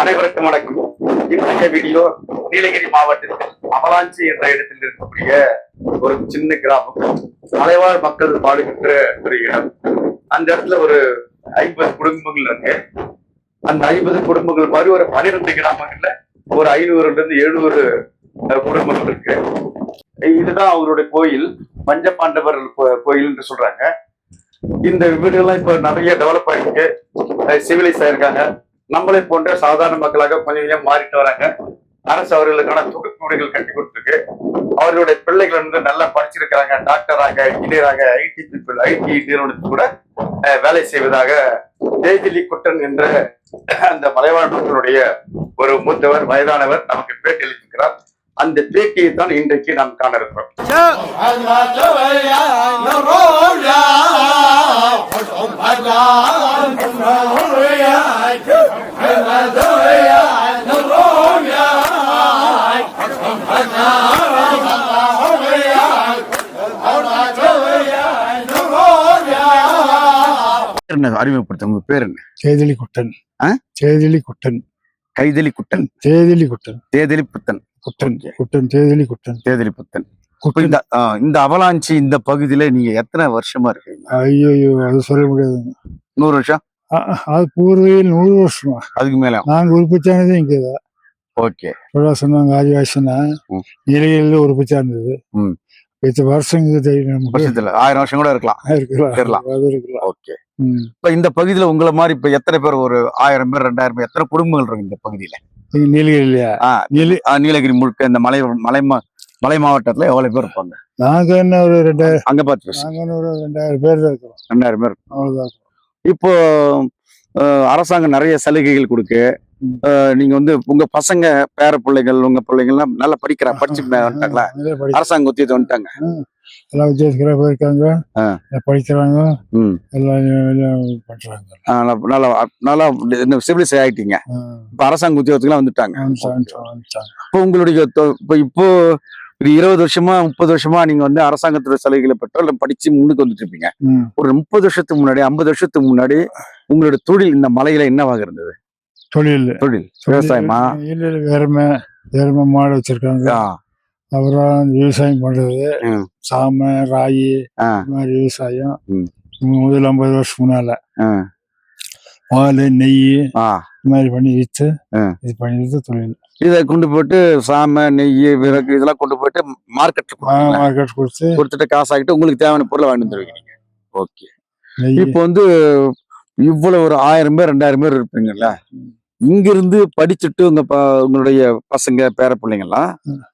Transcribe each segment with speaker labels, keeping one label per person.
Speaker 1: அனைவருக்கும் வணக்கம். இன்றைய வீடியோ நீலகிரி மாவட்டத்தில் அவலாஞ்சி என்ற இடத்தில் இருக்கக்கூடிய ஒரு சின்ன கிராமம், மலைவாழ் மக்கள் வாழுகின்ற ஒரு இடம். அந்த இடத்துல ஒரு 50 குடும்பங்கள் இருக்கு. அந்த 50 குடும்பங்கள் மாதிரி ஒரு 12 கிராமங்கள்ல ஒரு 500 இருந்து 700 குடும்பங்கள் இருக்கு. இதுதான் அவருடைய கோயில், பஞ்சபாண்டவர் கோயில் என்று சொல்றாங்க. இந்த வீடுகள்லாம் இப்ப நிறைய டெவலப் ஆயிருக்கு, சிவிலைஸ் ஆயிருக்காங்க. நம்மளை போன்ற சாதாரண மக்களாக கொஞ்சம் கொஞ்சம் மாறிட்டு வராங்க. அரசு அவர்களுக்கான தொகுப்பு வீடுகள் கட்டி கொடுத்துருக்கு. அவர்களுடைய பிள்ளைகள் வந்து நல்லா படிச்சிருக்கிறாங்க, டாக்டராக, இன்ஜினியராக, ஐடி நிறுவனத்தில் கூட வேலை செய்வதாக தேஜிலி குட்டன் என்ற அந்த மலைவாழ் மக்களுடைய ஒரு மூத்தவர், வயதானவர் நமக்கு பேட்டி அளித்திருக்கிறார். அந்த பேட்டியை தான் இன்றைக்கு நாம் காண இருக்கிறோம். அறிமுகப்படுத்த, உங்க பேர் என்ன?
Speaker 2: சேதிலி குட்டன். சேதிலி குட்டன்.
Speaker 1: கைதலி குட்டன்.
Speaker 2: சேதிலி குட்டன்.
Speaker 1: தேதலி புத்தன்.
Speaker 2: குட்டன் குட்டன் சேதிலி குட்டன்.
Speaker 1: தேதலி புத்தன். இந்த அவலாஞ்சி இந்த பகுதியில நீங்க எத்தனை வருஷமா இருக்கீங்க?
Speaker 2: ஐயோ, அது சொல்ல முடியாதுங்க.
Speaker 1: 100 வருஷம்?
Speaker 2: அது பூர்வீல் 100 வருஷமா.
Speaker 1: அதுக்கு மேல
Speaker 2: நாங்க உற்பத்தியானது இங்கதான்.
Speaker 1: ஓகே.
Speaker 2: சொன்னாங்க ஆதிவாசினா நீலகிரியில உற்பத்தியா இருந்தது. இத்தனை வருஷம் தெரியும்,
Speaker 1: 1000 வருஷம் கூட இருக்கலாம். ஓகே. இப்ப இந்த பகுதியில உங்களை மாதிரி இப்ப எத்தனை பேர், ஒரு 1000 பேர் 2000 பேர், எத்தனை குடும்பங்கள் இருக்கு இந்த பகுதியில?
Speaker 2: நீலகிரிலையா?
Speaker 1: நீலகிரி முழுக்க இந்த மலை மாவட்டத்துல எவ்வளவு பேர் இருப்பாங்க?
Speaker 2: நாங்க என்ன ஒரு 2000,
Speaker 1: அங்க பார்த்து
Speaker 2: நாங்க ஒரு 2000 பேர் தான் இருக்கிறோம்.
Speaker 1: 2000 பேர்
Speaker 2: அவ்வளவுதான். இப்போ
Speaker 1: அரசாங்கம் நிறைய சலுகைகள் கொடுக்கு. நீங்க வந்து உங்க பசங்க, பேர பிள்ளைகள், உங்க பிள்ளைங்கள்லாம் நல்லா படிச்சு வந்துட்டாங்களா? அரசாங்க உத்தியத்தை வந்துட்டாங்க,
Speaker 2: எல்லாம் உத்தியோகத்துல போயிருக்காங்க, படிக்கிறாங்க, எல்லாம் பண்றாங்க.
Speaker 1: நல்லா சிவிலைஸ் ஆயிட்டீங்க. இப்ப அரசாங்க உத்தியோகத்துக்குலாம் வந்துட்டாங்க. இப்போ உங்களுடைய இப்போ 20 வருஷமா 30 வருஷமா நீங்க வந்து அரசாங்கத்தோட சலுகைகளை பெற்றோ படிச்சு முன்னுக்கு வந்துட்டு இருப்பீங்க. ஒரு 30 வருஷத்துக்கு முன்னாடி, 50 வருஷத்துக்கு முன்னாடி உங்களுடைய தொழில் இந்த மலையில என்னவாக இருந்தது? தொழில் விவசாயமா?
Speaker 2: வேறமை மாடு வச்சிருக்காங்க. அப்புறம் விவசாயம் பண்றது, சாமை, ராகி, இந்த மாதிரி விவசாயம். முதல் 50 வருஷம் முன்னால பால், நெய் இந்த மாதிரி பண்ணி வித்து இது பண்ணிடுறது தொழில்.
Speaker 1: இதை கொண்டு போயிட்டு சாமை, நெய், விறகு இதெல்லாம் கொண்டு போயிட்டு மார்க்கெட் கொடுத்துட்டு காசு ஆகிட்டு உங்களுக்கு தேவையான பொருளை வாங்கி வந்துருவீங்க. ஓகே. இப்போ வந்து இவ்வளவு ஒரு 1000 பேர் 2000 பேர் இருப்பீங்கல்ல, இங்கிருந்து படிச்சுட்டு உங்களுடைய பசங்க, பேர பிள்ளைங்கலாம்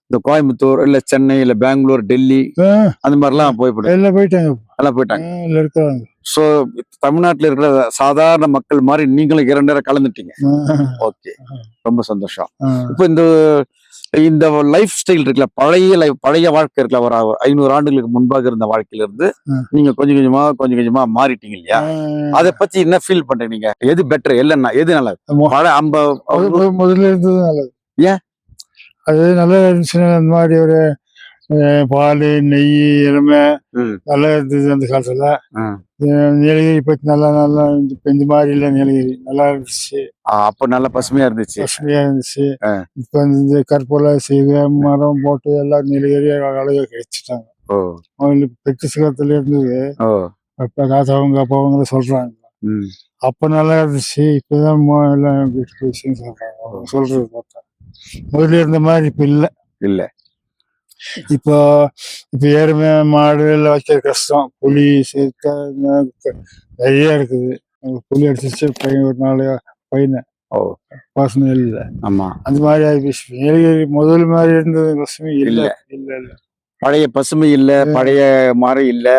Speaker 1: இந்த கோயம்புத்தூர் இல்ல சென்னை இல்ல பெங்களூர், டெல்லி அந்த மாதிரி எல்லாம் போயிட்டாங்க. சோ தமிழ்நாட்டுல இருக்கிற சாதாரண மக்கள் மாதிரி நீங்களும் 2 நேரம் கலந்துட்டீங்க. ஓகே, ரொம்ப சந்தோஷம். இப்போ இந்த லைஃப் ஸ்டைல் இருக்குல்ல, பழைய வாழ்க்கை இருக்குல்ல, ஒரு 500 ஆண்டுகளுக்கு முன்பாக இருந்த வாழ்க்கையில இருந்து நீங்க கொஞ்சம் கொஞ்சமா மாறிட்டீங்க இல்லையா? அதை பத்தி என்ன ஃபீல் பண்றீங்க? எது பெட்டர், இல்லன்னா எது நல்லது?
Speaker 2: முதல்ல இருந்தது நல்லது.
Speaker 1: ஏன்
Speaker 2: அது நல்லா இருந்துச்சுன்னா, அந்த மாதிரி ஒரு பால், நெய் எல்லாமே நல்லா இருந்தது அந்த காலத்துல. நீலகிரி பத்தி நல்லா இந்த மாதிரி இல்ல, நீலகிரி நல்லா இருந்துச்சு.
Speaker 1: அப்ப நல்லா பசுமையா இருந்துச்சு.
Speaker 2: இப்ப இந்த கற்பூர செய்த மரம் போட்டு எல்லாம் நீலகிரி அழகா கிடைச்சிட்டாங்க. பிரிட்டிஷ் காலத்துல இருந்தது. அப்ப காத்தவங்க அப்பவங்க சொல்றாங்க அப்ப நல்லா இருந்துச்சு. இப்பதான் எல்லாம் விஷயம் சொல்றாங்க. சொல்றது பார்த்தா முதல்ல இருந்த மாதிரி இப்ப இல்ல. இப்போ ஏறுமே மாடு எல்லாம் வைக்கிற கஷ்டம். புலி சேர்த்தா நிறைய இருக்குது. புலி அடிச்சிச்சு ஒரு 4 பையனை பசுமை இல்லை. ஆமா, அந்த மாதிரி ஆயிடுச்சு. நீலகிரி முதல் மாதிரி இருந்தது பசுமை இல்ல.
Speaker 1: பழைய பசுமை இல்ல, பழைய மாதிரி இல்ல.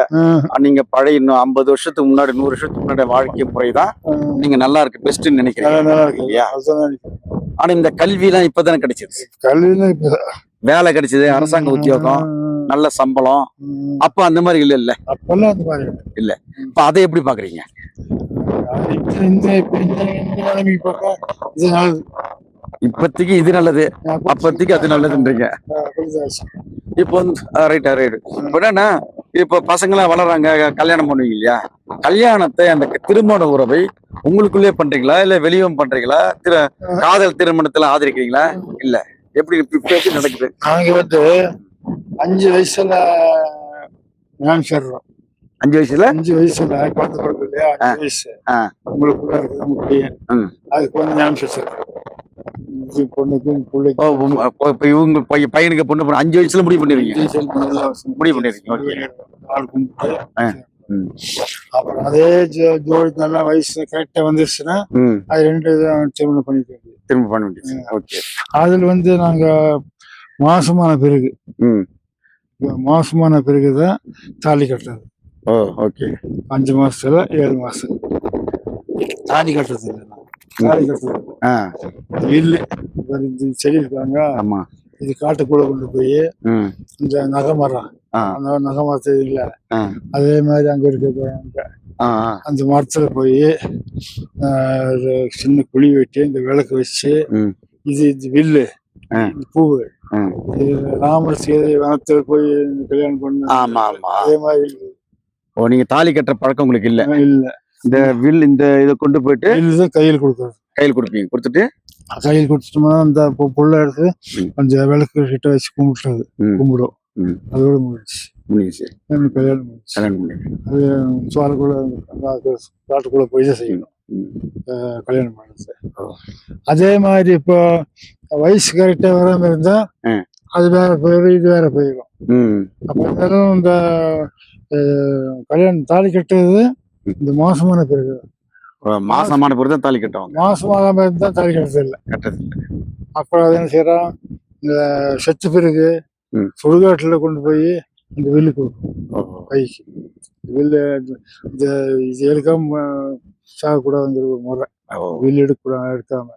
Speaker 1: நீங்க பழைய 50 வருஷத்துக்கு முன்னாடி, 100 வருஷத்துக்கு முன்னாடி வாழ்க்கை முறைதான் நீங்க நல்லா இருக்கு, பெஸ்ட்ன்னு நினைக்கிறீங்க இல்லையா? ஆனா இந்த கல்வி எல்லாம் இப்பதானே கிடைச்சது. வேலை கிடைச்சது, அரசாங்க உத்தியோகம், நல்ல சம்பளம். அப்ப அந்த மாதிரி இல்ல.
Speaker 2: அப்பெல்லாம் அந்த மாதிரி
Speaker 1: இல்ல. இப்ப அதை எப்படி பாக்குறீங்க? இப்பத்திக்கு இது நல்லது, அப்பத்திக்கு அது நல்லதுன்றீங்க. இப்போ ரைட். இப்ப என்னன்னா, இப்ப பசங்க எல்லாம் வளர்றாங்க, கல்யாணம் பண்ணுவீங்க இல்லையா? கல்யாணத்தை, அந்த திருமண உறவை உங்களுக்குள்ளே பண்றீங்களா இல்ல வெளியும் பண்றீங்களா? காதல் திருமணத்துல ஆதரிக்கிறீங்களா? இல்ல எப்படி இப்ப எப்படி நடக்குது?
Speaker 2: நாங்க வந்து 5 வயசுல ஞானம் சேர்றோம்.
Speaker 1: 5 வயசுல
Speaker 2: 5 வயசுல குழந்தை பிறகு இல்லையா, 5 வயசு
Speaker 1: ஆ.
Speaker 2: உங்களுக்குள்ள இருக்குது முடியும்.
Speaker 1: ம்.
Speaker 2: அதுக்கு வந்து ஞானம் சேர்றோம். பொண்ணுக்கும் பிள்ளைக்கும்
Speaker 1: இப்ப இவங்க பையனுக்கு பொண்ணு 5 வயசுல முடிவு பண்ணிருக்கீங்க. முடிவு பண்ணிருக்கீங்க. ஓகே.
Speaker 2: ஆள் கும்பிட்டு
Speaker 1: ம்.
Speaker 2: அப்புறம் அதே ஜோடி நல்லா வயசு கரெக்டா வந்துருச்சுன்னா அது 2 திருமணம் பண்ணிட்டு
Speaker 1: திரும்ப பண்ண வேண்டியது. ஓகே.
Speaker 2: அதுல வந்து நாங்க மாசமான பிறகு மாசமான பிறகுதான் தாலி கட்டுறது.
Speaker 1: ஓ ஓகே.
Speaker 2: 5 மாசத்துல 7 மாசம் தாலி கட்டுறது இல்லை. தாலி கட்டுறது இல்லு செடி இருக்காங்க.
Speaker 1: ஆமா.
Speaker 2: இது காட்டுக்குள்ள கொண்டு போய் இந்த நகமரம், அந்த நகமரத்து இல்ல அதே மாதிரி அங்க இருக்க அந்த மரத்துல போய் சின்ன குழி வெட்டி இந்த விளக்கு வச்சு இது வில்லு பூவு ராமர் சீதை வனத்துல போய் கல்யாணம் பண்ண.
Speaker 1: ஆமா ஆமா.
Speaker 2: அதே மாதிரி
Speaker 1: ஓ நீங்க தாலி கட்டுற பழக்கம் உங்களுக்கு இல்ல?
Speaker 2: இல்ல.
Speaker 1: இந்த வில் இந்த இதை கொண்டு போயிட்டு
Speaker 2: கையில் கொடுக்குறது.
Speaker 1: கையில் கொடுப்பீங்க. கொடுத்துட்டு
Speaker 2: கையில் கொடுத்துட்டோம்னா அந்த புள்ள எடுத்து கொஞ்சம் விளக்கு கிட்ட வச்சு கும்பிட்டுறது. கும்பிடும். அதோட முடிஞ்சிச்சு. கல்யாணம் முடிஞ்சிச்சு. அது சோழக்குள்ள காட்டுக்குள்ள போய் தான் செய்யணும் கல்யாணம் பண்ணது. அதே மாதிரி இப்போ வயசு கரெக்டா வராம இருந்தா அது வேற போயிடும், இது வேற போயிடும். அப்ப இருந்தாலும் இந்த கல்யாணம் தாலி கட்டுறது இந்த மாசமான பிறகு.
Speaker 1: மாசமான பிறகு தான் தாலி கட்டுவாங்க.
Speaker 2: மாசமாகாம இருந்தா தாலி கட்டுறது இல்லை. அப்புறம் அது என்ன செய்யறோம், இந்த செத்து பிறகு சுடுகாட்டுல கொண்டு போய் இந்த வில்லு கொடுக்கும் கைக்கு. வில்லு இந்த இது எடுக்காம சாகக்கூடாதுங்கிற ஒரு முறை. வில்லு எடுக்காம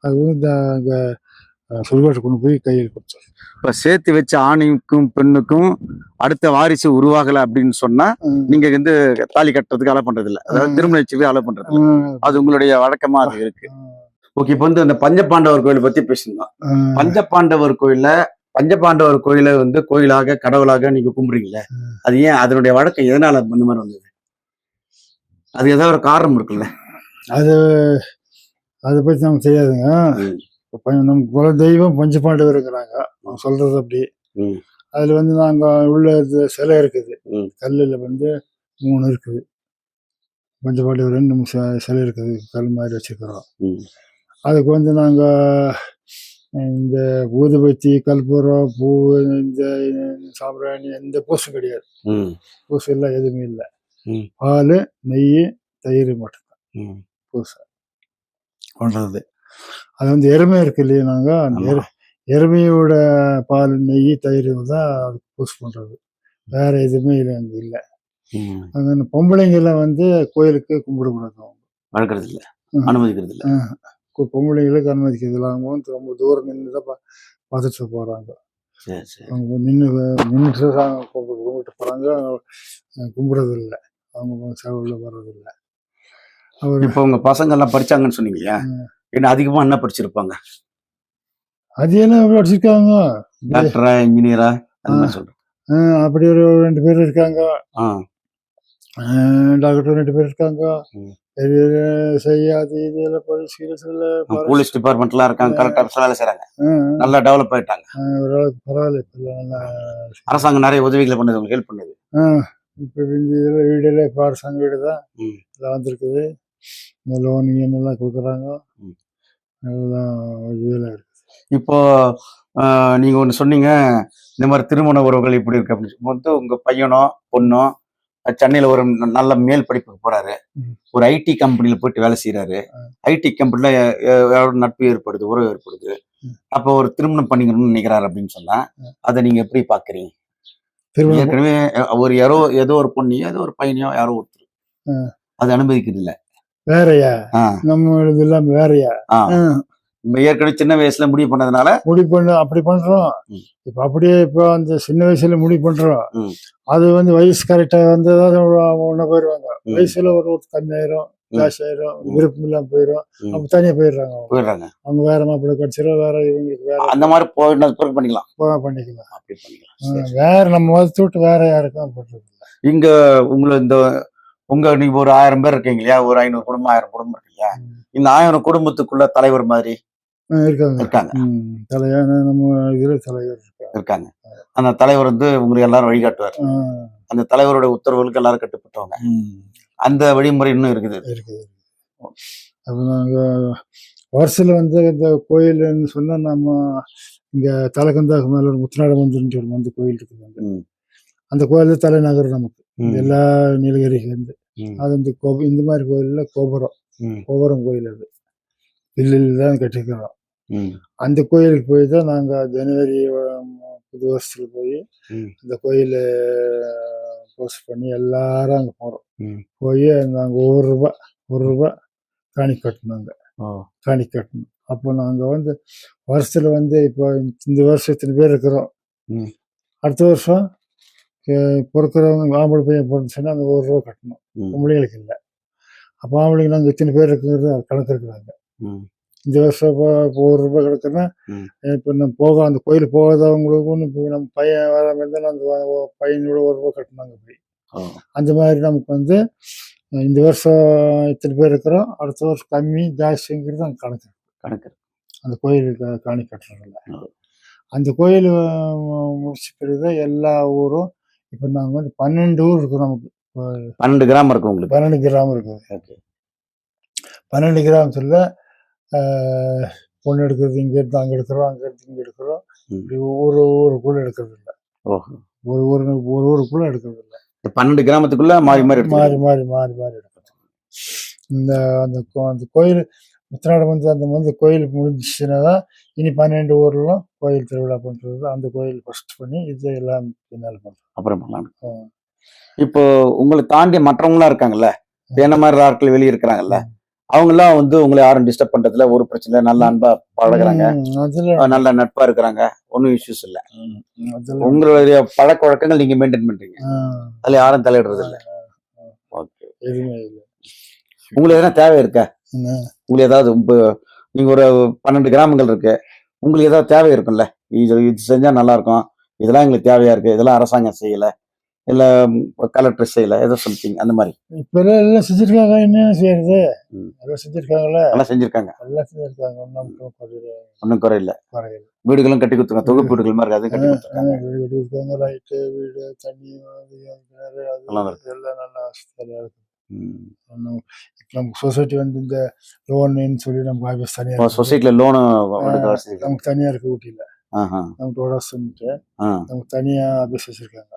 Speaker 2: அது வந்து இந்த சுடுகாட்டு கொண்டு போய் கையில் கொடுத்தோம்.
Speaker 1: இப்ப சேர்த்து வச்ச ஆணுக்கும் பெண்ணுக்கும் அடுத்த வாரிசு உருவாகல அப்படின்னு சொன்னா நீங்க வந்து தாலி கட்டுறதுக்கு அலோ பண்றது இல்ல, அதாவது திருமண நிச்சயத்துக்கு அலோ பண்றது இல்ல. அது உங்களுடைய வழக்கமா அது இருக்கு. ஓகே. இப்ப வந்து அந்த பஞ்சபாண்டவர் கோயிலை பத்தி பேசணும். பஞ்சபாண்டவர் கோயிலை வந்து கோயிலாக கடவுளாக நீங்க கும்பிடுறீங்களே, அது ஏன்? அதனுடைய வழக்கம் எதனால இந்த மாதிரி வந்தது? அது ஏதாவது ஒரு காரணம் இருக்குல்ல?
Speaker 2: அதை பத்தி நமக்கு தெரியாதுங்க. நம்ம குல தெய்வம் பஞ்சபாண்டவர் இருக்கிறாங்க சொல்றது அப்படி. அதுல வந்து நாங்க உள்ள சிலை இருக்குது, கல்லுல வந்து 3 இருக்குது. பஞ்சபாண்டவர் 2 சிலை இருக்குது, கல் மாதிரி வச்சிருக்கிறோம். அதுக்கு வந்து நாங்க இந்த ஊதுபத்தி, கற்பூரம், பூ, இந்த சாம்பிராணி எந்த பூசும் கிடையாது. பூசு எல்லாம் எதுவுமே இல்லை. பால், நெய், தயிர் மட்டும்தான் பூசை பண்றது. அது வந்து எருமை இருக்கு இல்லையா, நாங்க அந்த எருமையோட பால், நெய், தயிர் தான் அதுக்கு பூசை பண்றது. வேற எதுவுமே இல்லை. அங்க பொம்பளைங்க எல்லாம் வந்து கோயிலுக்கு கும்பிடக்கூடாது,
Speaker 1: வளர்க்கறது இல்லை, அனுமதிக்கிறது இல்லை.
Speaker 2: பொம்பளைங்களுக்கு அனுமதிக்கிறது இல்லை. அவங்க வந்து ரொம்ப தூரம் நின்று தான் பார்த்துட்டு போறாங்க. அவங்க நின்றுட்டு கும்பிட்டு போறாங்க, கும்பிடுறது இல்லை. அவங்க சேவல வர்றது இல்லை.
Speaker 1: இப்போ உங்க பசங்க எல்லாம் படிச்சாங்கன்னு சொன்னீங்க இல்லையா, என்ன அதிகமா என்ன படிச்சிருப்பாங்க?
Speaker 2: அது என்ன படிச்சிருக்காங்க,
Speaker 1: டாக்டரா, இன்ஜினியரா, சொல்றேன்.
Speaker 2: அப்படி ஒரு 2 பேர் இருக்காங்க. டாக்டர் 2 பேர் இருக்காங்க. செய்யாது இதெல்லாம்
Speaker 1: போலீஸ் டிபார்ட்மெண்ட்லாம் இருக்காங்க, கரெக்டா வேலை செய்றாங்க, நல்லா டெவலப் ஆயிட்டாங்க.
Speaker 2: பரவாயில்ல.
Speaker 1: அரசாங்கம் நிறைய உதவிகளை பண்ணது, உங்களுக்கு ஹெல்ப் பண்ணுது.
Speaker 2: இப்போ இதெல்லாம் வீடெல்லாம் இப்போ அரசாங்க வீடு தான் எல்லாம் வந்திருக்குது. இந்த லோன் எல்லாம் கொடுக்குறாங்க, எல்லாம் இதெல்லாம் இருக்குது.
Speaker 1: இப்போ நீங்க ஒன்று சொன்னீங்க, இந்த மாதிரி திருமண உறவுகள் இப்படி இருக்கு அப்படின்னு வந்து உங்க பையனோ பொண்ணோ சென்னையில ஒரு நல்ல மேல் படிப்புக்கு போறாரு, ஒரு ஐடி கம்பெனில போயிட்டு வேலை செய்யறாரு. ஐடி கம்பெனில நட்பு ஏற்படுது, உறவு ஏற்படுது. அப்போ ஒரு திருமணம் பண்ணிக்கணும்னு நினைக்கிறாரு அப்படின்னு சொன்னா அதை நீங்க எப்படி பாக்குறீங்க? ஏற்கனவே ஒரு ஏதோ ஒரு பொண்ணையோ ஏதோ ஒரு பையனையோ யாரோ ஒருத்தர் அது அனுமதிக்கிறது இல்ல,
Speaker 2: வேறையா நம்ம எல்லாம் வேறையா?
Speaker 1: ஏற்கனவே சின்ன வயசுல முடிவு பண்ணதுனால
Speaker 2: அப்படி பண்றோம். இப்ப அப்படியே இப்போ அந்த சின்ன வயசுல முடிவு பண்றோம். அது வந்து வயசு கரெக்டா வந்ததான் ஒண்ணு போயிடுவாங்க. வயசுல ஒரு கம்மியாயிரும், ஜாஸ்தி ஆயிரும், விருப்பம் இல்லாம போயிடும். அப்ப தனியா போயிடுறாங்க. அவங்க வேற மாப்பிள்ளை கடிச்சிடும், வேற இவங்களுக்கு வேற
Speaker 1: அந்த மாதிரி பண்ணிக்கலாம்.
Speaker 2: அப்படி பண்ணிக்கலாம். வேற நம்ம மதத்தை விட்டு வேற யாருக்கும் பண்றது இல்லை.
Speaker 1: இங்க நீங்க ஒரு 1000 பேர் இருக்கீங்க இல்லையா, ஒரு 500 குடும்பம் 1000 குடும்பம் இருக்கு இல்லையா,
Speaker 3: இல்லையா? இந்த 1000 குடும்பத்துக்குள்ள தலைவர் மாதிரி
Speaker 2: இருக்காங்க.
Speaker 3: இருக்காங்க
Speaker 2: தலைவர் நம்ம இதுல தலைவர்
Speaker 3: இருக்காங்க. அந்த தலைவர் வந்து உங்களுக்கு எல்லாரும் வழிகாட்டுவார். அந்த தலைவரோட உத்தரவுகளுக்கு எல்லாரும் கட்டுப்பட்டவங்க. அந்த வழிமுறை இன்னும் இருக்குது.
Speaker 2: இருக்குது. அப்போ நாங்கள் வருஷத்தில் வந்து இந்த கோயில்னு சொன்னால் நம்ம இங்கே தலைக்கந்தாக்கு மேலே ஒரு முத்துநாடு மந்திரம்னு ஒரு வந்து கோயில் இருக்குது. அந்த கோயில் தலைநகர் நமக்கு எல்லா நீலகிரிலேருந்து. அது இந்த இந்த மாதிரி கோயிலில் கோபுரம் கோயில் அது வில்லில் தான் கட்டிக்கிறோம். அந்த கோயிலுக்கு போய் தான் நாங்கள் ஜனவரி புது வருஷத்தில் போய் அந்த கோயில் போஸ்ட் பண்ணி எல்லாரும் அங்கே போகிறோம். போய் நாங்கள் ஒரு ரூபா காணி கட்டணுங்க. காணி கட்டணும். அப்போ நாங்கள் வந்து வருஷத்தில் வந்து இப்போ இந்த வருஷம் இத்தனை பேர் இருக்கிறோம். அடுத்த வருஷம் பிறக்கிறவங்க ஆம்பளை பையன் பிறந்துச்சுன்னா அந்த ஒரு ரூபா கட்டணும். பொம்பளைங்களுக்கு இல்லை. அப்போ ஆம்பளைங்க நாங்கள் இத்தனை பேர் இருக்கிறது கணக்கு இருக்கிறாங்க. இந்த வருஷம் இப்போ ஒரு ரூபாய் கிடக்குன்னா இப்போ நம்ம அந்த கோயிலுக்கு போகாதவங்களுக்கும் இப்போ நம்ம பையன் வர மாதிரி தான் அந்த பையனோட ஒரு ரூபாய் கட்டினாங்க போய். அந்த மாதிரி நமக்கு வந்து இந்த வருஷம் இத்தனை பேர் இருக்கிறோம், அடுத்த வருஷம் கம்மி ஜாஸ்திங்கிறது அங்கே கணக்கு அந்த கோயிலுக்கு காணி கட்டுறதில்ல. அந்த கோயில் முடிச்ச பிறகுதான் எல்லா ஊரும் இப்போ நாங்கள் வந்து 12 ஊர் இருக்கும். நமக்கு
Speaker 3: 12 கிராமம் இருக்கும். உங்களுக்கு
Speaker 2: 12 கிராமம் இருக்குது. 12 கிராமத்தில் பொண்ணு எடுக்கிறது இங்கே எடுத்து அங்கே எடுக்கிறோம், அங்கே எடுத்து இங்கே எடுக்கிறோம். இப்படி ஒரு ஊருக்குள்ள எடுக்கிறது இல்லை. ஒரு ஊருக்குள்ள எடுக்கிறது இல்லை.
Speaker 3: 12 கிராமத்துக்குள்ள மாறி மாறி
Speaker 2: எடுக்கிறது. இந்த அந்த கோயில் முத்துநாடு வந்து அந்த கோயில் முடிஞ்சிச்சுன்னா தான் இனி 12 ஊர்லாம் கோயில் திருவிழா பண்றது. அந்த கோயில் ஃபர்ஸ்ட் பண்ணி இது எல்லாம் பின்னால் பண்றோம்.
Speaker 3: அப்புறம் பண்ணலாம். இப்போ உங்களை தாண்டி மற்றவங்களாம் இருக்காங்கல்ல, என்ன மாதிரி ஆட்கள் வெளியே இருக்கிறாங்கல்ல, அவங்க எல்லாம் வந்து உங்களை யாரும் டிஸ்டர்ப் பண்றதுல ஒரு பிரச்சனை, நல்ல அன்பா பழகுறாங்க, நல்ல நட்பா இருக்கிறாங்க, ஒன்னும் இஷ்யூஸ் இல்லை. உங்களுடைய பழக்க வழக்கங்கள் நீங்க மெயின்டைன் பண்றீங்க, அதுல யாரும் தலையிடுறது இல்லை. உங்களுக்கு எதனா தேவை இருக்கா? உங்களுக்கு ஏதாவது நீங்க ஒரு 12 கிராமங்கள் இருக்கு, உங்களுக்கு ஏதாவது தேவை இருக்கும்ல, இது செஞ்சா நல்லா இருக்கும், இதெல்லாம் எங்களுக்கு தேவையா இருக்கு, இதெல்லாம் அரசாங்கம் செய்யல, இல்ல கலெக்டர் செய்யல, ஏதோ சம்திங் அந்த மாதிரி
Speaker 2: இப்ப எல்லாம் செஞ்சிருக்காங்க. என்ன செய்யறது, எல்லாம் செஞ்சிருக்காங்கல்ல,
Speaker 3: எல்லாம் செஞ்சிருக்காங்க. ஒன்னும் குறையில்லை. வீடுகளும் கட்டி கொடுத்துருக்காங்க, தொகுப்பு வீடுகள் மாதிரி அது கட்டி கொடுத்துருக்காங்க.
Speaker 2: லைட்டு, வீடு, தண்ணி, எல்லாம் நல்லா இருக்கு. நம்ம சொசைட்டி வந்து இந்த லோன்னு சொல்லி நமக்கு ஆஃபீஸ் தனியா,
Speaker 3: சொசைட்டில லோனு
Speaker 2: நமக்கு தனியா இருக்கு. ஊட்டியில நமக்கு டோடாஸ்ன்ட்டு நமக்கு தனியா ஆஃபீஸ் வச்சிருக்காங்க.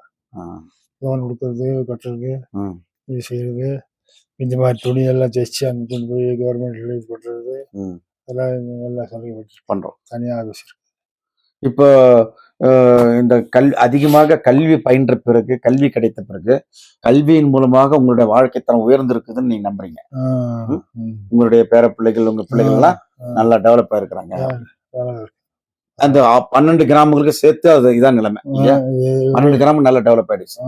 Speaker 2: லோன் கொடுக்கறது, கட்டுறது, இது செய்யறது, இந்த மாதிரி துணி எல்லாம் தைச்சு அங்கே கொண்டு போய் கவர்மெண்ட்ல இது பண்றது, அதெல்லாம் நல்லா சொல்லி
Speaker 3: பண்றோம்.
Speaker 2: தனியா ஆஃபீஸ் இருக்கு.
Speaker 3: இப்போ இந்த அதிகமாக கல்வி பயின்ற பிறகு, கல்வி கிடைத்த பிறகு, கல்வியின் மூலமாக உங்களுடைய வாழ்க்கை தரம் உயர்ந்திருக்குதுன்னு நீங்க நம்புறீங்க. உங்களுடைய பேர பிள்ளைகள், உங்க பிள்ளைகள் எல்லாம் நல்லா டெவலப் ஆயிருக்கிறாங்க. அந்த 12 கிராமங்களுக்கு சேர்த்து அது இதான் நிலைமை. 12 கிராமம் நல்லா டெவலப் ஆயிடுச்சு.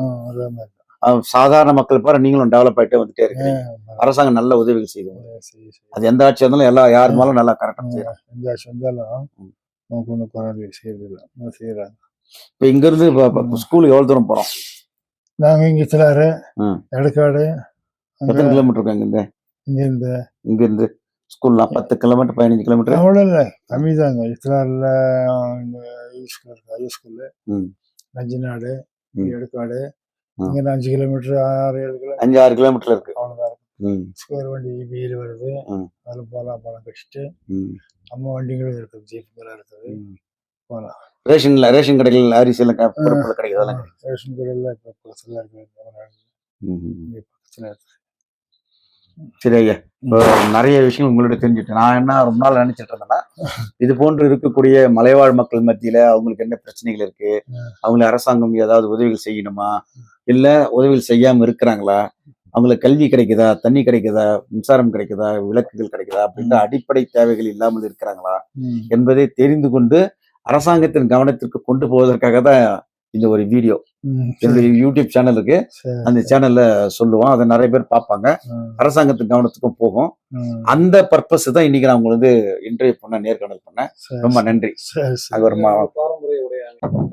Speaker 3: சாதாரண மக்கள் பாரு, நீங்களும் டெவலப் ஆயிட்டே வந்துட்டே இருக்கீங்க. அரசாங்கம் நல்ல உதவிகள் செய்யுது. அது எந்த ஆட்சி இருந்தாலும் எல்லா யார் மேலும் நல்லா கரெக்டா செய்யறாங்க.
Speaker 2: எந்த ஆட்சி வந்தாலும் ஒன்றும் பரவாயில்ல, செய்யறாங்க.
Speaker 3: இப்ப இங்க இருந்து ஸ்கூலுக்கு எவ்வளவு தூரம் போறோம்?
Speaker 2: நாங்க இங்க சிலாறு, எடக்காடு.
Speaker 3: எத்தனை கிலோமீட்டர் இருக்கு இங்க இருந்து ஸ்கூல்லாம்? 10 கிலோமீட்டர், 15 கிலோமீட்டர்.
Speaker 2: அவ்வளோ இல்லை, கம்மி தாங்க. சிலாறுல ஹைஸ்கூலு, நஞ்சிநாடு, எடக்காடு, இங்க 5 கிலோமீட்டர், 6-7 கிலோமீட்டர்,
Speaker 3: 5-6 கிலோமீட்டர் இருக்கு.
Speaker 2: அவ்வளவுதான். ஸ்கொயர் வண்டி வீடு வருது, அதில் போகலாம். பணம் கழிச்சுட்டு நம்ம வண்டிகளும் இருக்குது, ஜீப்புகளும் இருக்குது, போகலாம்.
Speaker 3: ரேஷன் கடைகள் அரிசி எல்லாம் கிடைக்குது.
Speaker 2: ரேஷன் கடையில் இப்போ பக்கத்தில் இருக்குது.
Speaker 3: சரி ஐயா, இப்போ நிறைய விஷயம் உங்களோட தெரிஞ்சுட்டேன். நான் என்ன ரொம்ப நாள் நினைச்சிட்டு இருந்தேன்னா, இது போன்று இருக்கக்கூடிய மலைவாழ் மக்கள் மத்தியில அவங்களுக்கு என்ன பிரச்சனைகள் இருக்கு, அவங்களுக்கு அரசாங்கம் ஏதாவது உதவிகள் செய்யணுமா, இல்ல உதவிகள் செய்யாம இருக்கிறாங்களா, அவங்களுக்கு கல்வி கிடைக்குதா, தண்ணி கிடைக்குதா, மின்சாரம் கிடைக்குதா, விளக்குகள் கிடைக்குதா அப்படின்ற அடிப்படை தேவைகள் இல்லாமல் இருக்கிறாங்களா என்பதை தெரிந்து கொண்டு அரசாங்கத்தின் கவனத்திற்கு கொண்டு போவதற்காக தான் இந்த ஒரு வீடியோ. என்னுடைய யூடியூப் சேனல் இருக்கு, அந்த சேனல்ல சொல்லுவோம், அதை நிறைய பேர் பார்ப்பாங்க, அரசாங்கத்தின் கவனத்துக்கும் போகும். அந்த பர்பஸ் தான் இன்னைக்கு நான் உங்களுக்கு இன்டர்வியூ பண்ண, நேர்காணல் பண்ணேன். ரொம்ப நன்றி. அது ஒரு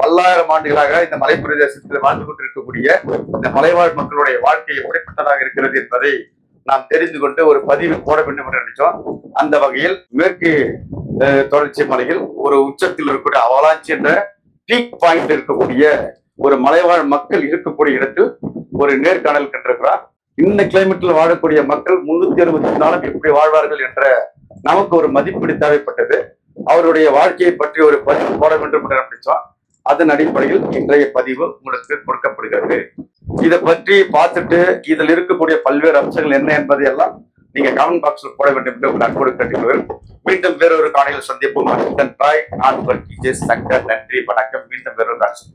Speaker 1: பல்லாயிரம் ஆண்டுகளாக இந்த மலைப்பிரதேசத்தில் வாழ்ந்து கொண்டிருக்கக்கூடிய இந்த மலைவாழ் மக்களுடைய வாழ்க்கை எப்படிப்பட்டதாக இருக்கிறது என்பதை நாம் தெரிந்து கொண்டு ஒரு பதிவு போட வேண்டும் என்று நினைச்சோம். அந்த வகையில் மேற்கு தொடர்ச்சி மலையில் ஒரு உச்சத்தில் இருக்கக்கூடிய அவலாஞ்சி என்ற பீக் பாயிண்ட் இருக்கக்கூடிய ஒரு மலைவாழ் மக்கள் இருக்கக்கூடிய இடத்தில் ஒரு நேர்காணல் கண்டிருக்கிறார். இந்த கிளைமேட்டில் வாழக்கூடிய மக்கள் 364 நாளும் எப்படி வாழ்வார்கள் என்ற நமக்கு ஒரு மதிப்பீடு தேவைப்பட்டது. அவருடைய வாழ்க்கையை பற்றி ஒரு பதிவு போட வேண்டும் என்று நினைச்சோம். அதன் அடிப்படையில் இன்றைய பதிவு உங்களுக்கு கொடுக்கப்படுகிறது. இதை பற்றி பார்த்துட்டு இதில் இருக்கக்கூடிய பல்வேறு அம்சங்கள் என்ன என்பதை எல்லாம் நீங்க கமெண்ட் பாக்ஸ்ல போட வேண்டும் என்று உங்கள் அன்போடு கேட்டுக்கொள்கிறேன். மீண்டும் வேறொரு காணையில் சந்திப்போம். நான் உங்கள் சங்கர். நன்றி, வணக்கம். மீண்டும் வேறொரு காட்சி.